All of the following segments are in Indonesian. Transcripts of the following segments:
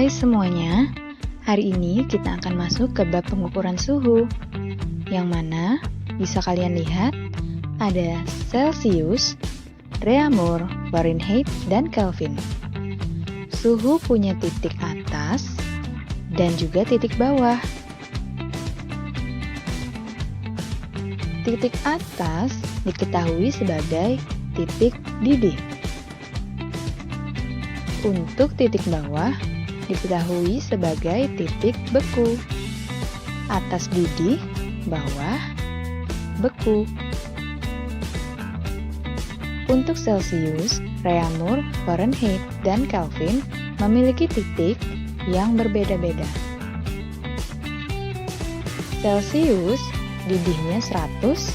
Hai semuanya, hari ini kita akan masuk ke bab pengukuran suhu, yang mana bisa kalian lihat ada Celsius, Reaumur, Fahrenheit, dan Kelvin. Suhu punya titik atas dan juga titik bawah. Titik atas diketahui sebagai titik didih. Untuk titik bawah diketahui sebagai titik beku. Atas didih, bawah beku. Untuk Celsius, Reaumur, Fahrenheit, dan Kelvin memiliki titik yang berbeda-beda. Celsius didihnya 100,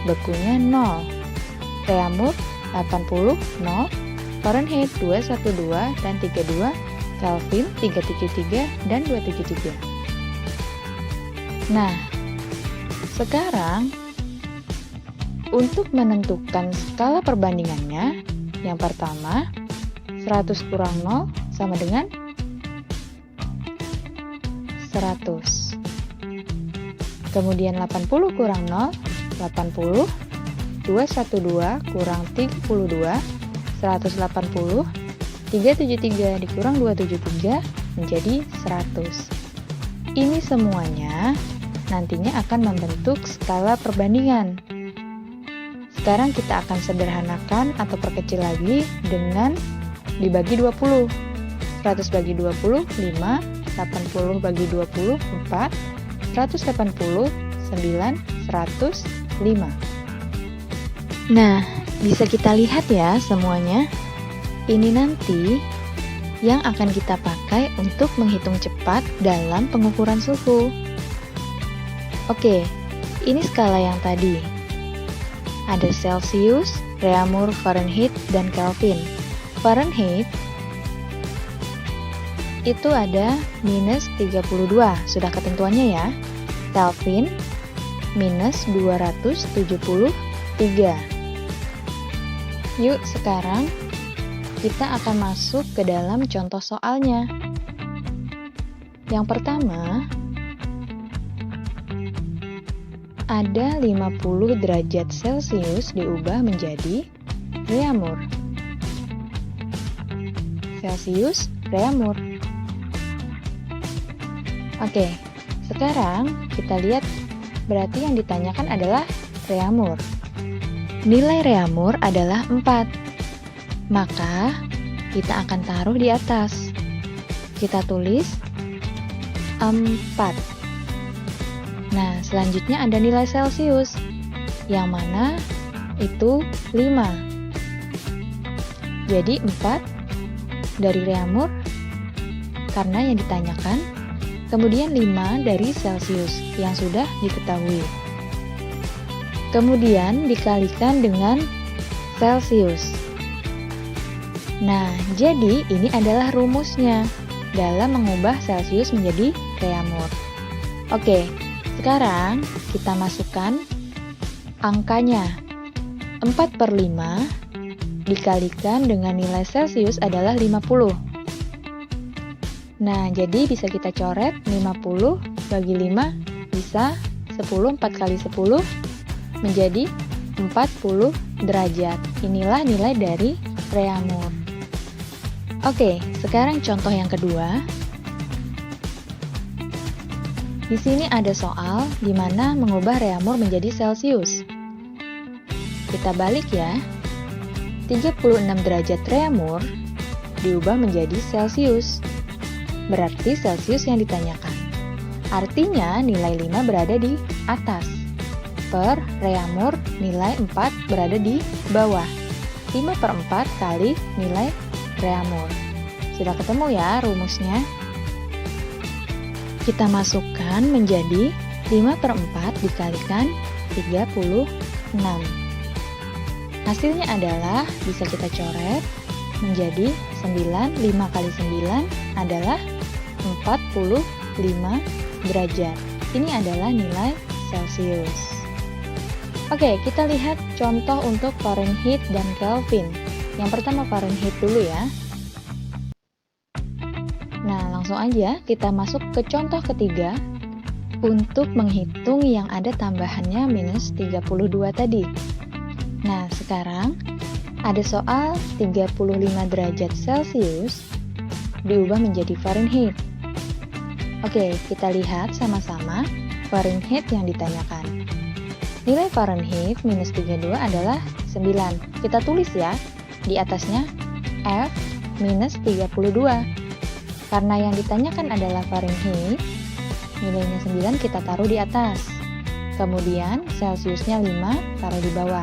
bekunya 0. Reaumur 80, 0. Fahrenheit 212 dan 32, Kelvin 373 dan 273. Nah, sekarang untuk menentukan skala perbandingannya, yang pertama 100 kurang 0 sama dengan 100. Kemudian 80 kurang 0, 80. 212 kurang 32, 180. 373 dikurang 273 menjadi 100. Ini semuanya nantinya akan membentuk skala perbandingan. Sekarang kita akan sederhanakan atau perkecil lagi dengan dibagi 20. 100 bagi 20, 5. 80 bagi 20, 4. 180, 9. 105. Nah, bisa kita lihat ya semuanya. Ini nanti yang akan kita pakai untuk menghitung cepat dalam pengukuran suhu. Oke, ini skala yang tadi. Ada Celsius, Reaumur, Fahrenheit, dan Kelvin. Fahrenheit itu ada minus 32, sudah ketentuannya ya. Kelvin minus 273. Yuk sekarang kita akan masuk ke dalam contoh soalnya. Yang pertama, ada 50 derajat Celsius diubah menjadi Reaumur. Celsius, Reaumur. Oke, sekarang kita lihat berarti yang ditanyakan adalah Reaumur. Nilai Reaumur adalah 4. Maka kita akan taruh di atas. Kita tulis 4. Nah, selanjutnya ada nilai Celsius, yang mana itu 5. Jadi 4 dari Reaumur karena yang ditanyakan, kemudian 5 dari Celsius yang sudah diketahui. Kemudian dikalikan dengan Celsius. Nah, jadi ini adalah rumusnya dalam mengubah Celsius menjadi Reaumur. Oke, sekarang kita masukkan angkanya. 4/5 dikalikan dengan nilai Celsius adalah 50. Nah, jadi bisa kita coret 50 bagi 5 bisa 10, 4 kali 10 menjadi 40 derajat. Inilah nilai dari Reaumur. Oke, sekarang contoh yang kedua. Di sini ada soal di mana mengubah Reaumur menjadi Celsius. Kita balik ya. 36 derajat Reaumur diubah menjadi Celsius. Berarti Celsius yang ditanyakan. Artinya nilai 5 berada di atas. Per Reaumur nilai 4 berada di bawah. 5/4 kali nilai Reaumur. Sudah ketemu ya rumusnya? Kita masukkan menjadi 5/4 dikalikan 36. Hasilnya adalah bisa kita coret menjadi 9. 5 kali 9 adalah 45 derajat. Ini adalah nilai Celsius. Oke, kita lihat contoh untuk Fahrenheit dan Kelvin. Yang pertama Fahrenheit dulu ya. Nah, Langsung aja kita masuk ke contoh ketiga untuk menghitung yang ada tambahannya minus 32 tadi. Nah, sekarang ada soal 35 derajat Celcius diubah menjadi Fahrenheit. Oke, kita lihat sama-sama Fahrenheit yang ditanyakan. Nilai Fahrenheit minus 32 adalah 9. Kita tulis ya, di atasnya F minus 32. Karena yang ditanyakan adalah Fahrenheit, nilainya 9 kita taruh di atas. Kemudian Celciusnya 5 taruh di bawah.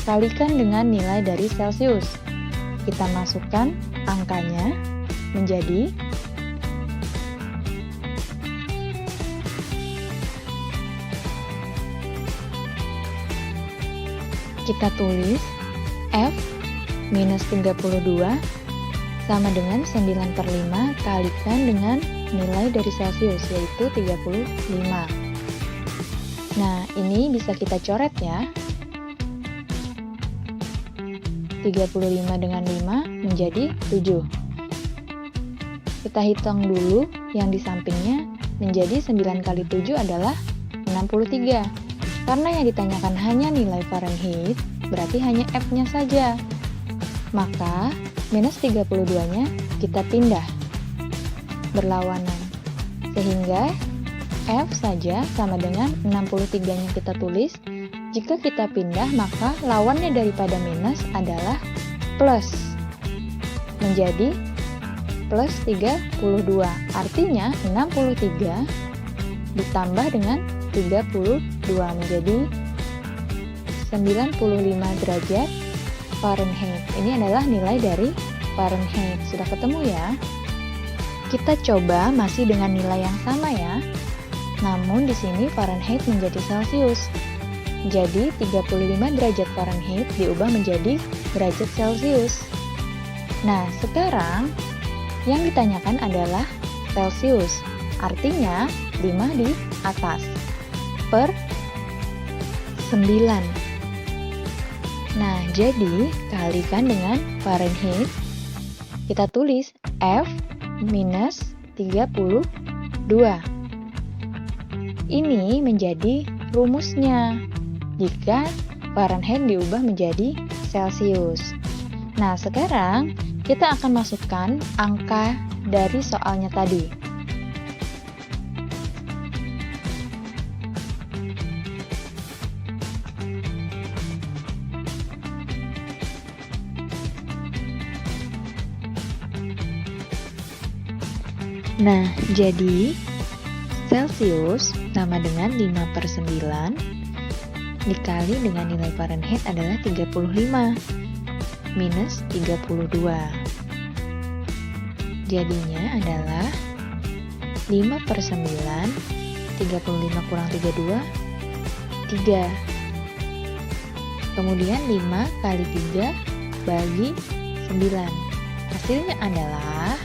Kalikan dengan nilai dari Celcius. Kita masukkan angkanya menjadi kita tulis F minus 32 sama dengan 9/5 kalikan dengan nilai dari Celcius, yaitu 35. Nah, ini bisa kita coret ya. 35 dengan 5 menjadi 7. Kita hitung dulu yang di sampingnya, menjadi 9 kali 7 adalah 63. Karena yang ditanyakan hanya nilai Fahrenheit, berarti hanya F-nya saja. Maka, minus 32-nya kita pindah berlawanan. Sehingga, F saja sama dengan 63-nya kita tulis. Jika kita pindah, maka lawannya daripada minus adalah plus. Menjadi plus 32. Artinya 63 ditambah dengan 32 menjadi 95 derajat Fahrenheit. Ini adalah nilai dari Fahrenheit. Sudah ketemu ya? Kita coba masih dengan nilai yang sama ya. Namun di sini Fahrenheit menjadi Celcius. Jadi 35 derajat Fahrenheit diubah menjadi derajat Celcius. Nah, sekarang yang ditanyakan adalah Celcius. Artinya 5 di atas per 9. Nah, jadi kalikan dengan Fahrenheit. Kita tulis F minus 32. Ini menjadi rumusnya jika Fahrenheit diubah menjadi Celcius. Nah, sekarang kita akan masukkan angka dari soalnya tadi. Nah, jadi Celcius sama dengan 5/9 dikali dengan nilai Fahrenheit adalah 35 minus 32. Jadinya adalah 5/9, 35 kurang 32, 3. Kemudian 5 kali 3 bagi 9. Hasilnya adalah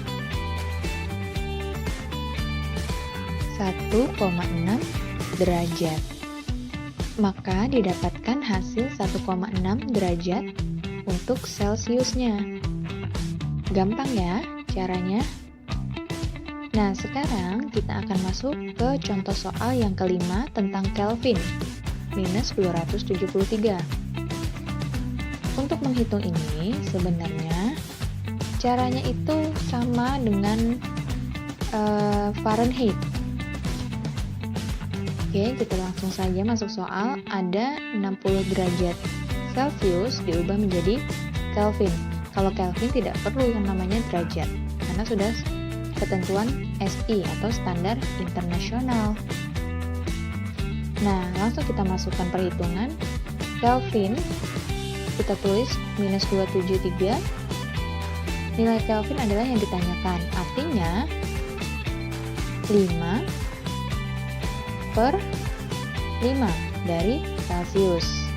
1,6 derajat. Maka didapatkan hasil 1,6 derajat untuk Celciusnya. Gampang ya caranya? Nah, sekarang kita akan masuk ke contoh soal yang kelima tentang Kelvin, minus 273. Untuk menghitung ini, sebenarnya caranya itu sama dengan Fahrenheit. Oke, kita langsung saja masuk soal. Ada 60 derajat Celcius diubah menjadi Kelvin. Kalau Kelvin tidak perlu yang namanya derajat, karena sudah ketentuan SI atau standar internasional. Nah, langsung kita masukkan perhitungan. Kelvin, kita tulis minus 273. Nilai Kelvin adalah yang ditanyakan. Artinya, 5 per 5 dari Celcius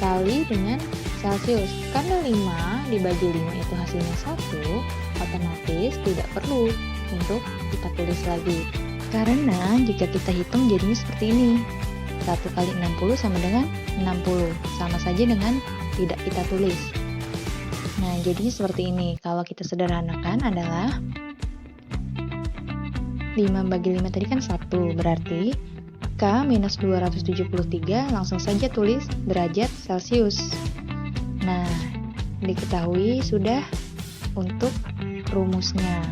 kali dengan Celcius. Karena 5 dibagi 5 itu hasilnya 1, otomatis tidak perlu untuk kita tulis lagi. Karena jika kita hitung jadinya seperti ini. 1 kali 60 sama dengan 60. Sama saja dengan tidak kita tulis. Nah, jadinya seperti ini. Kalau kita sederhanakan adalah 5 bagi 5 tadi kan 1, berarti K minus 273 langsung saja tulis derajat Celcius. Nah, diketahui sudah untuk rumusnya.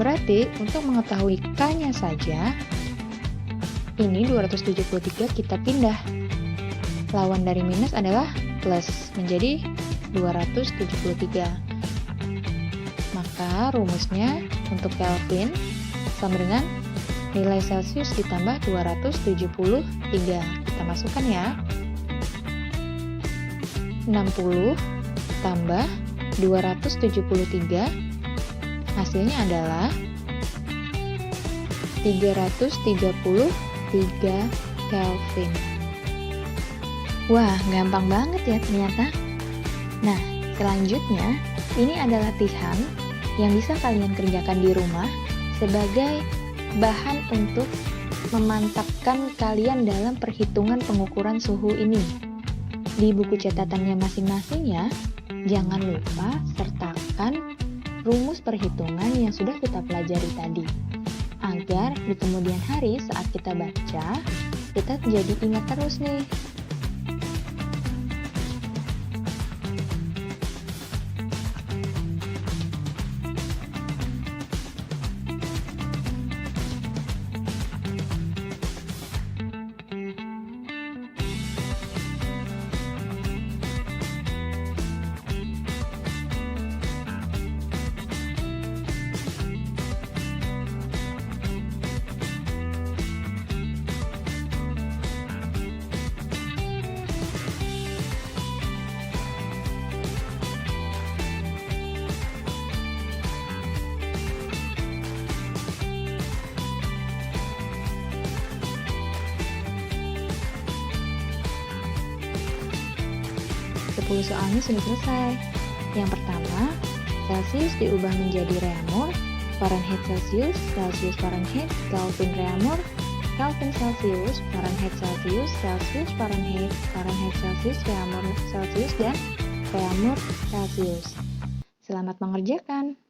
Berarti untuk mengetahui K-nya saja, ini 273 kita pindah. Lawan dari minus adalah plus, menjadi 273. Maka rumusnya untuk Kelvin sama dengan nilai Celcius ditambah 273. Kita masukkan ya. 60 tambah 273, hasilnya adalah 333 Kelvin. Wah, gampang banget ya ternyata. Nah, selanjutnya ini adalah latihan yang bisa kalian kerjakan di rumah sebagai bahan untuk memantapkan kalian dalam perhitungan pengukuran suhu ini. Di buku catatannya masing-masing ya, jangan lupa sertakan rumus perhitungan yang sudah kita pelajari tadi, agar di kemudian hari saat kita baca, kita jadi ingat terus nih. Soalnya sudah selesai. Yang pertama, Celcius diubah menjadi reaumur, Fahrenheit Celcius, Celcius Fahrenheit, Kelvin reaumur, Kelvin Celcius, Fahrenheit Celcius, Celcius Fahrenheit, Fahrenheit Celcius, reaumur Celcius, dan reaumur Celcius. Selamat mengerjakan!